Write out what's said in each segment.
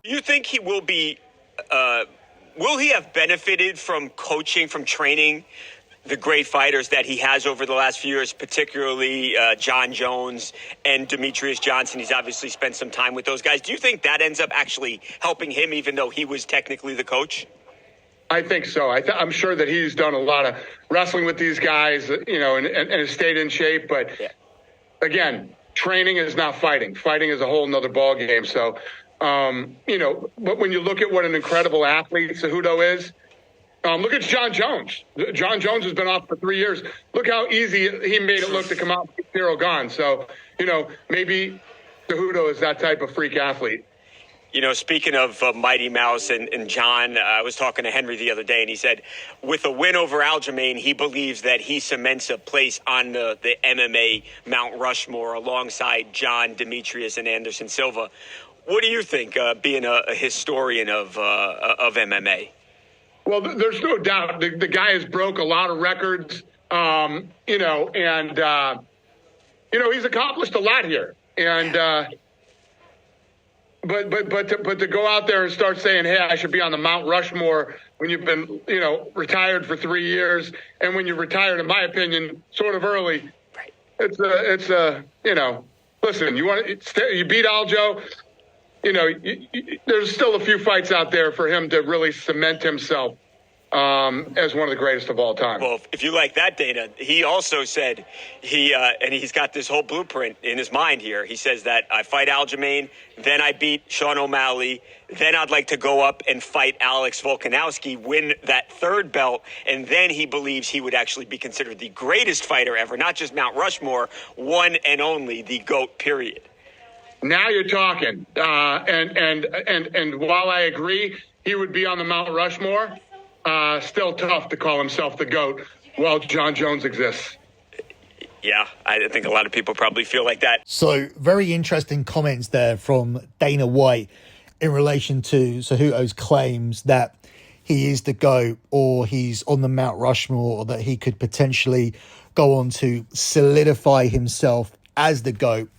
You think he will be, will he have benefited from coaching, from training the great fighters that he has over the last few years, particularly John Jones and Demetrius Johnson? He's obviously spent some time with those guys. Do you think that ends up actually helping him, even though he was technically the coach? I think so. I'm sure that he's done a lot of wrestling with these guys, and has stayed in shape. But again, training is not fighting. Fighting is a whole nother ball game. So, but when you look at what an incredible athlete Cejudo is, look at John Jones. John Jones has been off for 3 years. Look how easy he made it look to come out with Cyril gone. So, maybe Cejudo is that type of freak athlete. Speaking of Mighty Mouse and John, I was talking to Henry the other day, and he said with a win over Aljamain, he believes that he cements a place on the MMA Mount Rushmore alongside John, Demetrius, and Anderson Silva. What do you think, being a historian of MMA? Well, there's no doubt the guy has broke a lot of records, and he's accomplished a lot here. And but to go out there and start saying, hey, I should be on the Mount Rushmore when you've been, retired for 3 years, and when you're retired, in my opinion, sort of early, right. It's listen, you beat Aljo. There's still a few fights out there for him to really cement himself as one of the greatest of all time. Well, if you like that, Dana, he also said and he's got this whole blueprint in his mind here. He says that I fight Aljamain, then I beat Sean O'Malley, then I'd like to go up and fight Alex Volkanovski, win that third belt, and then he believes he would actually be considered the greatest fighter ever, not just Mount Rushmore, one and only the GOAT, period. Now you're talking. And while I agree he would be on the Mount Rushmore, still tough to call himself the GOAT while John Jones exists. Yeah, I think a lot of people probably feel like that. So very interesting comments there from Dana White in relation to Cejudo's claims that he is the GOAT, or he's on the Mount Rushmore, or that he could potentially go on to solidify himself as the GOAT.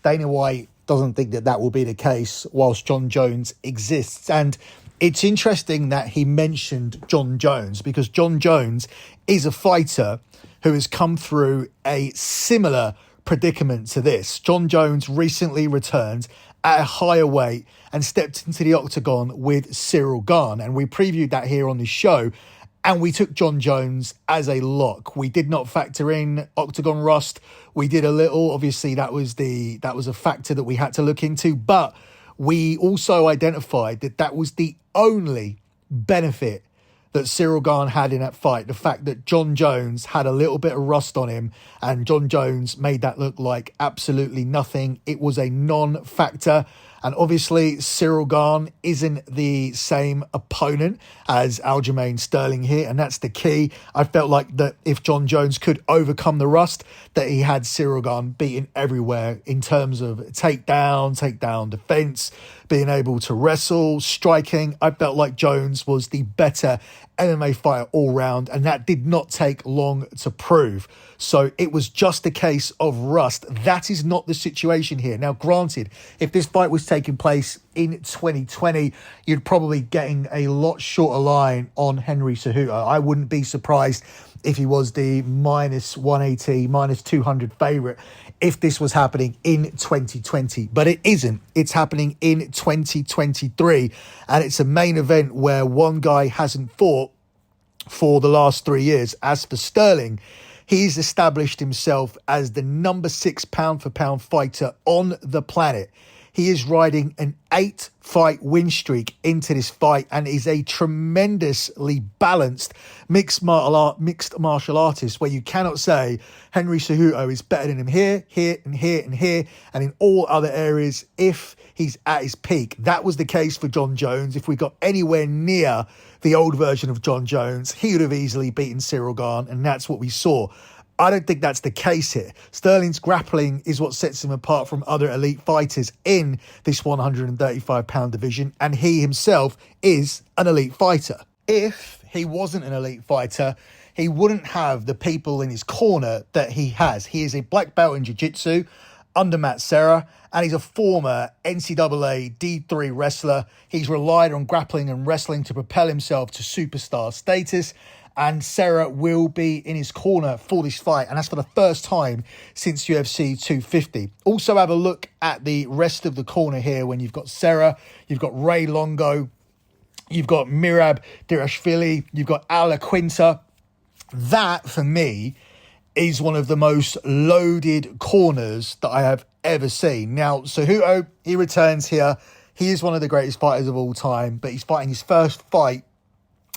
Dana White doesn't think that will be the case whilst John Jones exists. And it's interesting that he mentioned John Jones, because John Jones is a fighter who has come through a similar predicament to this. John Jones recently returned at a higher weight and stepped into the octagon with Cyril Gane. And we previewed that here on the show. And we took John Jones as a lock. We did not factor in octagon rust. We did a little. Obviously, that was a factor that we had to look into. But we also identified that was the only benefit that Cyril Gane had in that fight. The fact that John Jones had a little bit of rust on him, and John Jones made that look like absolutely nothing. It was a non-factor. And obviously, Cyril Gane isn't the same opponent as Aljamain Sterling here, and that's the key. I felt like that if John Jones could overcome the rust, that he had Cyril Gane beaten everywhere in terms of takedown defense, being able to wrestle, striking. I felt like Jones was the better MMA fighter all round, and that did not take long to prove. So it was just a case of rust. That is not the situation here. Now, granted, if this fight was taking place in 2020, you'd probably getting a lot shorter line on Henry Cejudo. I wouldn't be surprised if he was the minus 180, minus 200 favorite if this was happening in 2020. But it isn't. It's happening in 2023. And it's a main event where one guy hasn't fought for the last 3 years. As for Sterling, he's established himself as the number 6 pound for pound fighter on the planet. He is riding an 8-fight win streak into this fight and is a tremendously balanced mixed martial artist, where you cannot say Henry Cejudo is better than him here, and here, and in all other areas if he's at his peak. That was the case for John Jones. If we got anywhere near the old version of John Jones, he would have easily beaten Cyril Gane, and that's what we saw. I don't think that's the case here. Sterling's grappling is what sets him apart from other elite fighters in this 135-pound division, and he himself is an elite fighter. If he wasn't an elite fighter, he wouldn't have the people in his corner that he has. He is a black belt in jiu-jitsu. under Matt Serra, and he's a former NCAA D3 wrestler. He's relied on grappling and wrestling to propel himself to superstar status, and Serra will be in his corner for this fight, and that's for the first time since UFC 250. Also have a look at the rest of the corner here when you've got Serra, you've got Ray Longo, you've got Mirab Dirashvili, you've got Ala Quinta. That, for me, is one of the most loaded corners that I have ever seen. Now, Cejudo, he returns here. He is one of the greatest fighters of all time, but he's fighting his first fight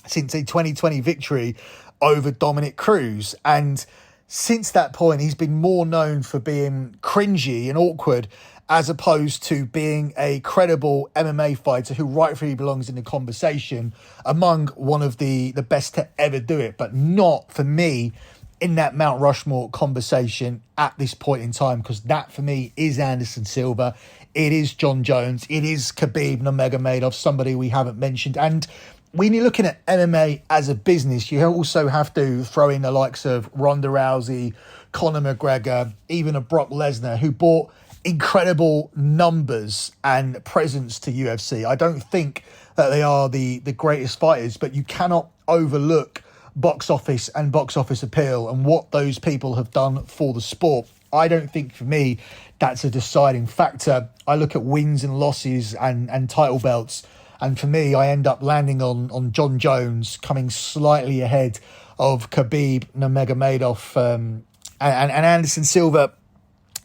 since a 2020 victory over Dominick Cruz. And since that point, he's been more known for being cringy and awkward as opposed to being a credible MMA fighter who rightfully belongs in the conversation among one of the best to ever do it, but not, for me, in that Mount Rushmore conversation at this point in time, because that for me is Anderson Silva, it is John Jones, it is Khabib Nurmagomedov, somebody we haven't mentioned. And when you're looking at MMA as a business, you also have to throw in the likes of Ronda Rousey, Conor McGregor, even a Brock Lesnar, who brought incredible numbers and presence to UFC. I don't think that they are the greatest fighters, but you cannot overlook box office and box office appeal and what those people have done for the sport. I don't think, for me, that's a deciding factor. I look at wins and losses and title belts, and for me, I end up landing on John Jones coming slightly ahead of Khabib Nurmagomedov, and Anderson Silva.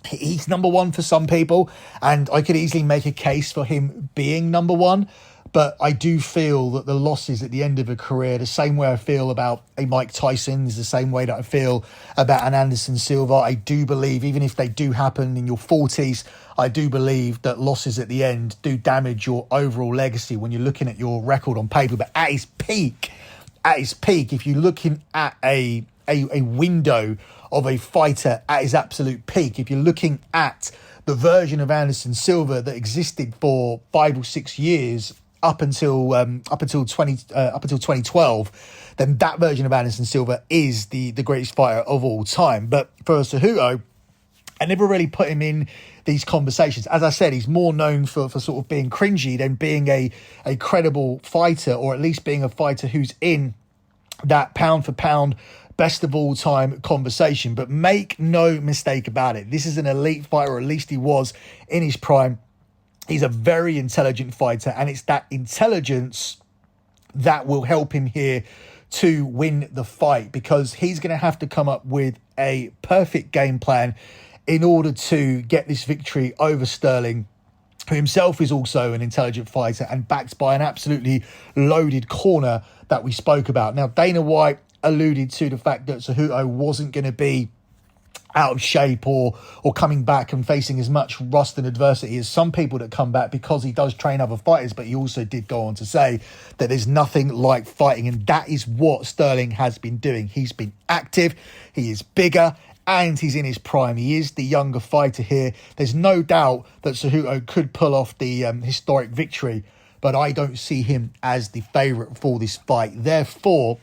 He's number one for some people, and I could easily make a case for him being number one. But I do feel that the losses at the end of a career, the same way I feel about a Mike Tyson, is the same way that I feel about an Anderson Silva. I do believe, even if they do happen in your 40s, I do believe that losses at the end do damage your overall legacy when you're looking at your record on paper. But at his peak, if you're looking at a window of a fighter at his absolute peak, if you're looking at the version of Anderson Silva that existed for 5 or 6 years up until 2012, then that version of Anderson Silva is the greatest fighter of all time. But for Cejudo, I never really put him in these conversations. As I said, he's more known for sort of being cringy than being a credible fighter, or at least being a fighter who's in that pound for pound best of all time conversation. But make no mistake about it, this is an elite fighter, or at least he was in his prime. He's a very intelligent fighter, and it's that intelligence that will help him here to win the fight, because he's going to have to come up with a perfect game plan in order to get this victory over Sterling, who himself is also an intelligent fighter and backed by an absolutely loaded corner that we spoke about. Now, Dana White alluded to the fact that Cejudo wasn't going to be out of shape or coming back and facing as much rust and adversity as some people that come back, because he does train other fighters. But he also did go on to say that there's nothing like fighting, and that is what Sterling has been doing. He's been active, he is bigger, and he's in his prime. He is the younger fighter here. There's no doubt that Cejudo could pull off the historic victory, but I don't see him as the favourite for this fight. Therefore,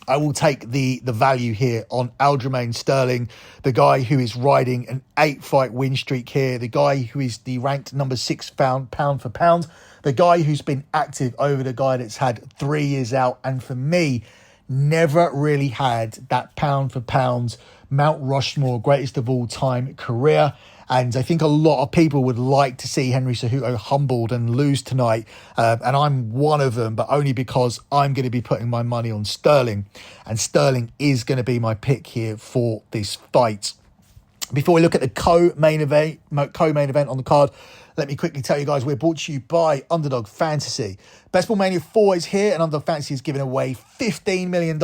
I will take the value here on Aljamain Sterling, the guy who is riding an 8-fight win streak here, the guy who is the ranked number 6 pound for pound, the guy who's been active over the guy that's had 3 years out, and for me, never really had that pound for pound Mount Rushmore greatest of all time career. And I think a lot of people would like to see Henry Cejudo humbled and lose tonight. And I'm one of them, but only because I'm going to be putting my money on Sterling. And Sterling is going to be my pick here for this fight. Before we look at the co-main event on the card, let me quickly tell you guys, we're brought to you by Underdog Fantasy. Best Ball Mania 4 is here, and Underdog Fantasy is giving away $15 million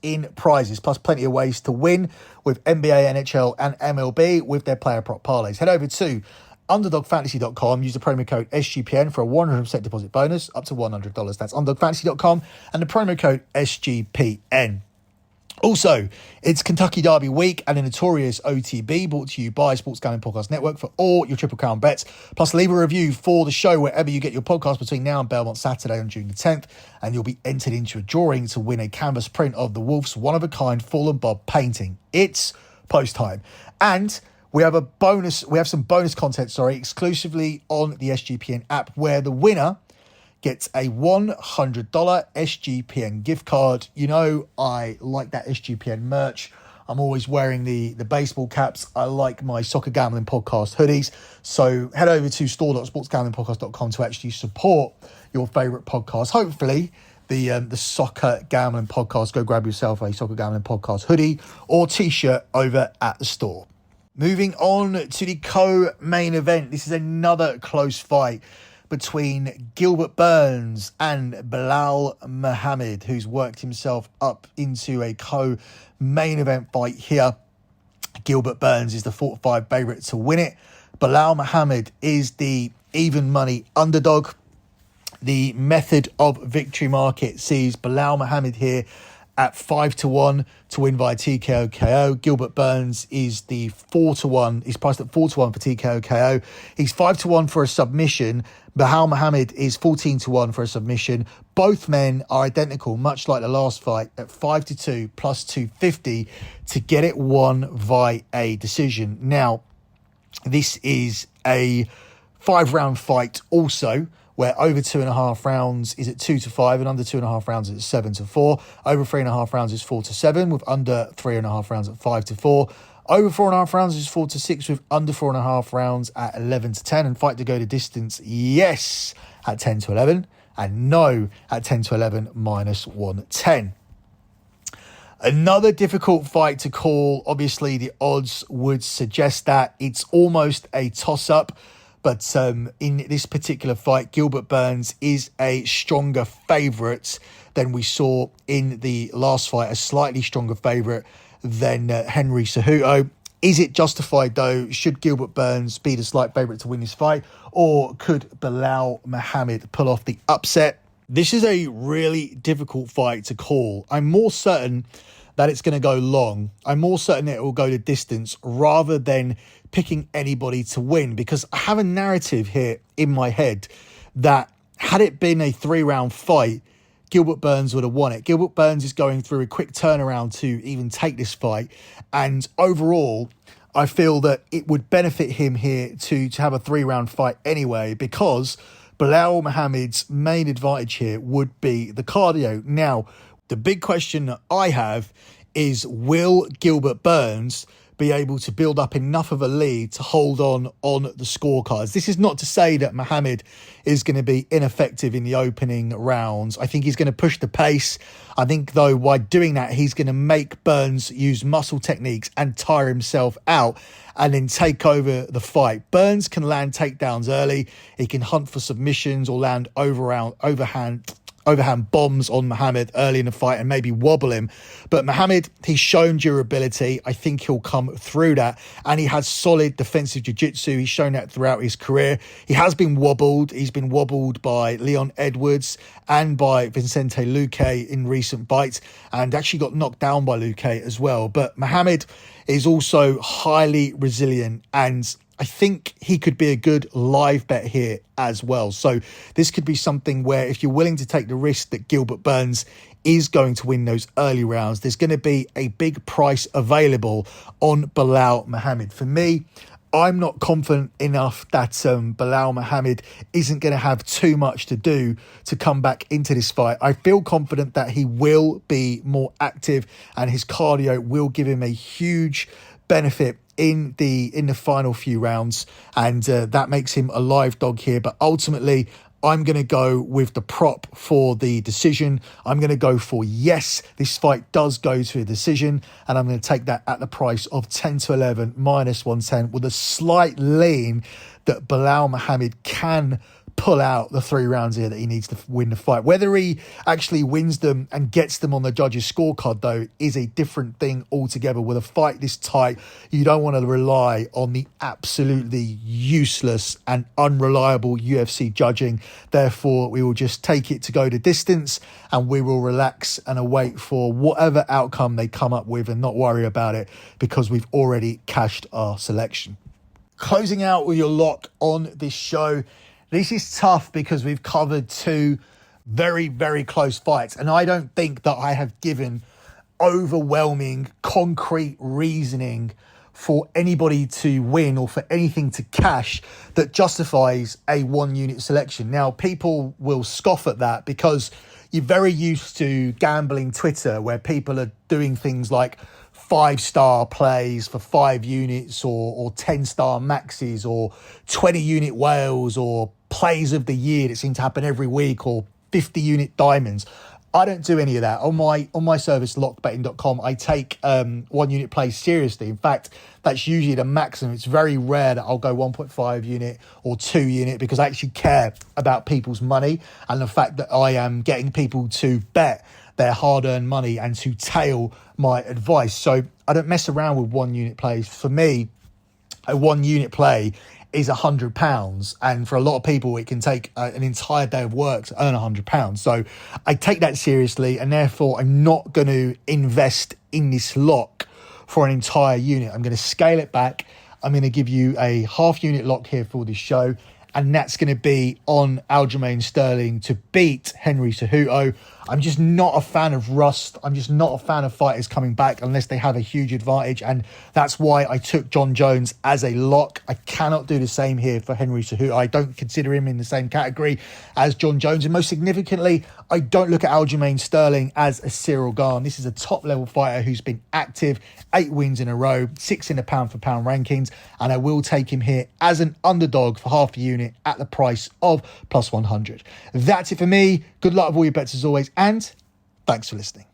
in prizes, plus plenty of ways to win with NBA, NHL, and MLB with their player prop parlays. Head over to underdogfantasy.com, use the promo code SGPN for a 100% deposit bonus up to $100. That's underdogfantasy.com and the promo code SGPN. Also, it's Kentucky Derby week and a notorious OTB brought to you by Sports Gambling Podcast Network for all your Triple Crown bets. Plus, leave a review for the show wherever you get your podcast between now and Belmont Saturday on June the 10th, and you'll be entered into a drawing to win a canvas print of the Wolves' one-of-a-kind Fallen Bob painting. It's post time. And we have some bonus content, exclusively on the SGPN app, where the winner gets a $100 SGPN gift card. You know, I like that SGPN merch. I'm always wearing the baseball caps. I like my Soccer Gambling Podcast hoodies. So head over to store.sportsgamblingpodcast.com to actually support your favourite podcast. Hopefully, the Soccer Gambling Podcast. Go grab yourself a Soccer Gambling Podcast hoodie or t-shirt over at the store. Moving on to the co-main event. This is another close fight between Gilbert Burns and Belal Muhammad, who's worked himself up into a co-main event fight here. Gilbert Burns is the 4-5 favourite to win it. Belal Muhammad is the even money underdog. The method of victory market sees Belal Muhammad here at 5-1 to win via TKO KO. Gilbert Burns is the 4-1. He's priced at 4-1 for TKO KO. He's 5-1 for a submission. Belal Muhammad is 14-1 for a submission. Both men are identical, much like the last fight, at 5-2 plus 250 to get it won via a decision. Now, this is a 5-round fight also, where over 2.5 rounds is at 2-5 and under 2.5 rounds is at 7-4. Over 3.5 rounds is 4-7, with under 3.5 rounds at 5-4. Over 4.5 rounds is 4-6, with under 4.5 rounds at 11-10. And fight to go to distance, yes, at 10-11, and no at 10-11 minus 110. Another difficult fight to call. Obviously, the odds would suggest that it's almost a toss-up. But in this particular fight, Gilbert Burns is a stronger favourite than we saw in the last fight, a slightly stronger favourite than Henry Cejudo. Is it justified, though? Should Gilbert Burns be the slight favourite to win this fight? Or could Belal Muhammad pull off the upset? This is a really difficult fight to call. I'm more certain that it's going to go long. I'm more certain it will go to distance rather than picking anybody to win, because I have a narrative here in my head that had it been a 3-round fight, Gilbert Burns would have won it. Gilbert Burns is going through a quick turnaround to even take this fight. And overall, I feel that it would benefit him here to have a 3-round fight anyway, because Belal Muhammad's main advantage here would be the cardio. Now, the big question that I have is, will Gilbert Burns be able to build up enough of a lead to hold on the scorecards? This is not to say that Muhammad is going to be ineffective in the opening rounds. I think he's going to push the pace. I think, though, by doing that, he's going to make Burns use muscle techniques and tire himself out and then take over the fight. Burns can land takedowns early. He can hunt for submissions or land overhand bombs on Muhammad early in the fight and maybe wobble him. But Muhammad, he's shown durability. I think he'll come through that. And he has solid defensive jiu-jitsu. He's shown that throughout his career. He has been wobbled. He's been wobbled by Leon Edwards and by Vicente Luque in recent fights, and actually got knocked down by Luque as well. But Muhammad is also highly resilient, and I think he could be a good live bet here as well. So this could be something where, if you're willing to take the risk that Gilbert Burns is going to win those early rounds, there's going to be a big price available on Belal Muhammad. For me, I'm not confident enough that Belal Muhammad isn't going to have too much to do to come back into this fight. I feel confident that he will be more active and his cardio will give him a huge benefit in the final few rounds, and that makes him a live dog here. But ultimately, I'm going to go with the prop for the decision. I'm going to go for yes, this fight does go to a decision, and I'm going to take that at the price of 10-11 minus 110 with a slight lean that Belal Muhammad can pull out the 3 rounds here that he needs to win the fight. Whether he actually wins them and gets them on the judges' scorecard, though, is a different thing altogether. With a fight this tight, you don't want to rely on the absolutely useless and unreliable UFC judging. Therefore, we will just take it to go the distance, and we will relax and await for whatever outcome they come up with and not worry about it, because we've already cashed our selection. Closing out with your lock on this show. This is tough because we've covered 2 very, very close fights, and I don't think that I have given overwhelming, concrete reasoning for anybody to win or for anything to cash that justifies a 1 unit selection. Now, people will scoff at that because you're very used to gambling Twitter where people are doing things like 5-star plays for 5 units or 10-star maxes or 20 unit whales or plays of the year that seem to happen every week or 50 unit diamonds. I don't do any of that. On my service, lockbetting.com, I take 1 unit plays seriously. In fact, that's usually the maximum. It's very rare that I'll go 1.5 unit or 2 unit because I actually care about people's money and the fact that I am getting people to bet their hard-earned money and to tail my advice. So I don't mess around with 1 unit plays. For me, a 1 unit play is £100, and for a lot of people it can take an entire day of work to earn £100. So I take that seriously, and therefore I'm not going to invest in this lock for an entire unit. I'm going to scale it back. I'm going to give you a half unit lock here for this show, and that's going to be on Aljamain Sterling to beat Henry Cejudo. I'm just not a fan of rust. I'm just not a fan of fighters coming back unless they have a huge advantage. And that's why I took John Jones as a lock. I cannot do the same here for Henry Cejudo. I don't consider him in the same category as John Jones. And most significantly, I don't look at Aljamain Sterling as a Cyril Gane. This is a top-level fighter who's been active, 8 wins in a row, 6 in the pound-for-pound rankings. And I will take him here as an underdog for half a unit at the price of +100. That's it for me. Good luck with all your bets as always. And thanks for listening.